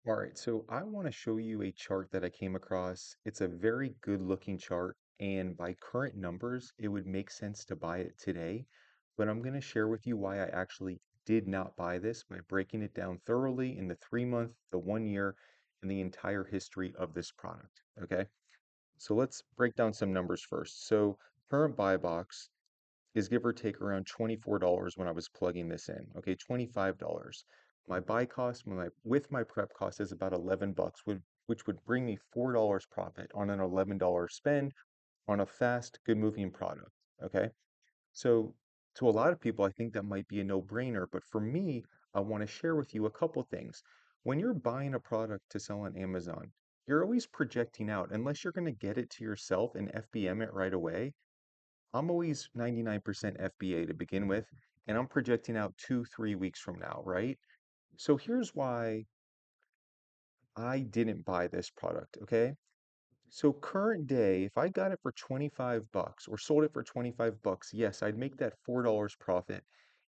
All right, so I want to show you a chart that I came across. It's a very good looking chart, and by current numbers, it would make sense to buy it today. But I'm going to share with you why I actually did not buy this by breaking it down thoroughly in the 3 month, the 1 year, and the entire history of this product. Okay, so let's break down some numbers first. So, current buy box is give or take around $24 when I was plugging this in. Okay, $25. My buy cost with my prep cost is about 11 bucks, which would bring me $4 profit on an $11 spend on a fast, good moving product. Okay, so to a lot of people, I think that might be a no-brainer, but for me, I want to share with you a couple things. When you're buying a product to sell on Amazon, you're always projecting out, unless you're going to get it to yourself and FBM it right away. I'm always 99% FBA to begin with, and I'm projecting out 2, 3 weeks from now, right? So here's why I didn't buy this product, okay? So current day, if I got it for 25 bucks or sold it for 25 bucks, yes, I'd make that $4 profit.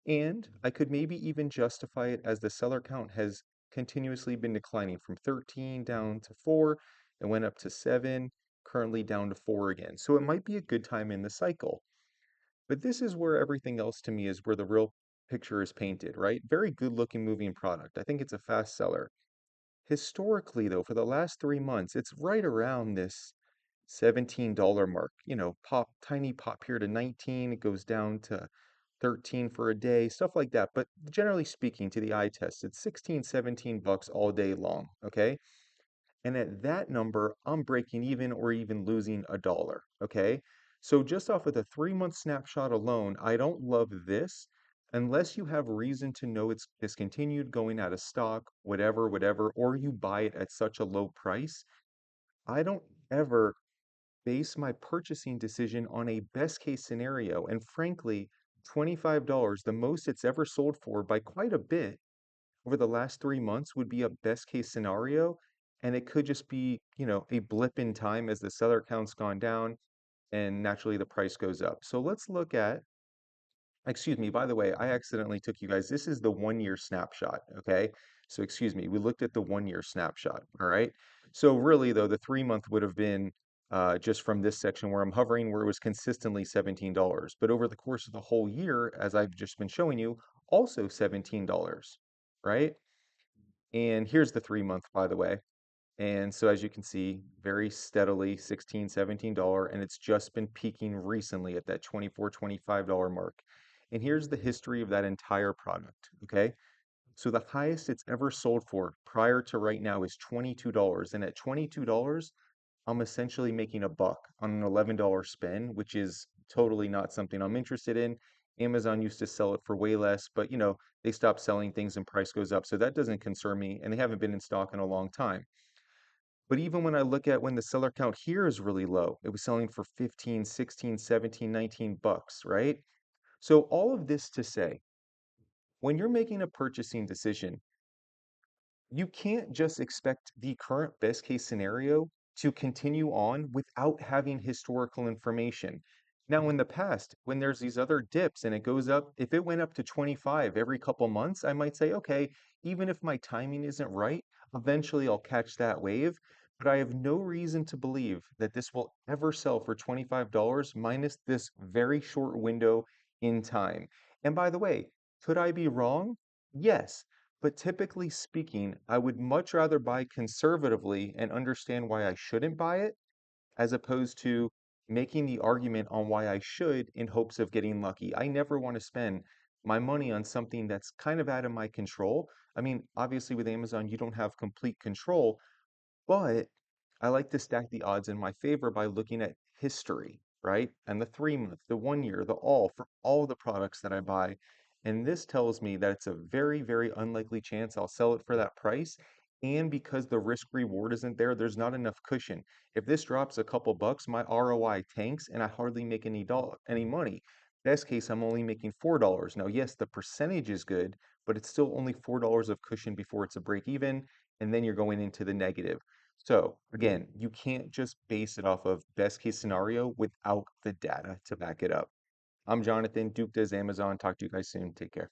And I could maybe even justify it as the seller count has continuously been declining from 13 down to 4, it went up to 7, currently down to 4 again. So it might be a good time in the cycle. But this is where everything else to me is where the real picture is painted, right? Very good looking moving product. I think it's a fast seller. Historically, though, for the last 3 months, it's right around this $17 mark. Tiny pop here to 19, it goes down to 13 for a day, stuff like that. But generally speaking, to the eye test, it's 16, 17 bucks all day long, okay? And at that number, I'm breaking even or even losing a dollar. Okay. So just off of the 3 month snapshot alone, I don't love this unless you have reason to know it's discontinued, going out of stock, whatever, or you buy it at such a low price. I don't ever base my purchasing decision on a best case scenario. And frankly, $25, the most it's ever sold for by quite a bit over the last 3 months would be a best case scenario. And it could just be, a blip in time as the seller count's gone down and naturally the price goes up. So let's look at, excuse me, by the way, I accidentally took you guys. This is the 1 year snapshot. Okay. So excuse me, we looked at the 1 year snapshot. All right. So really though, the 3 month would have been just from this section where I'm hovering, where it was consistently $17. But over the course of the whole year, as I've just been showing you, also $17, right? And here's the 3 month, by the way. And so as you can see, very steadily $16, $17, and it's just been peaking recently at that $24, $25 mark. And here's the history of that entire product, okay? So the highest it's ever sold for prior to right now is $22. And at $22, I'm essentially making a buck on an $11 spend, which is totally not something I'm interested in. Amazon used to sell it for way less, but they stopped selling things and price goes up. So that doesn't concern me, and they haven't been in stock in a long time. But even when I look at when the seller count here is really low, it was selling for 15, 16, 17, 19 bucks, right? So all of this to say, when you're making a purchasing decision, you can't just expect the current best case scenario to continue on without having historical information. Now, in the past, when there's these other dips and it goes up, if it went up to 25 every couple months, I might say, okay, even if my timing isn't right, eventually I'll catch that wave. But I have no reason to believe that this will ever sell for $25 minus this very short window in time. And by the way, could I be wrong? Yes. But typically speaking, I would much rather buy conservatively and understand why I shouldn't buy it, as opposed to making the argument on why I should in hopes of getting lucky. I never want to spend my money on something that's kind of out of my control. I mean, obviously with Amazon, you don't have complete control, but I like to stack the odds in my favor by looking at history, right? And the 3 month, the 1 year, the all for all the products that I buy. And this tells me that it's a very, very unlikely chance I'll sell it for that price. And because the risk reward isn't there, there's not enough cushion. If this drops a couple bucks, my ROI tanks and I hardly make any money. Best case, I'm only making $4. Now, yes, the percentage is good, but it's still only $4 of cushion before it's a break even, and then you're going into the negative. So again, you can't just base it off of best case scenario without the data to back it up. I'm Jonathan, Duke does Amazon. Talk to you guys soon. Take care.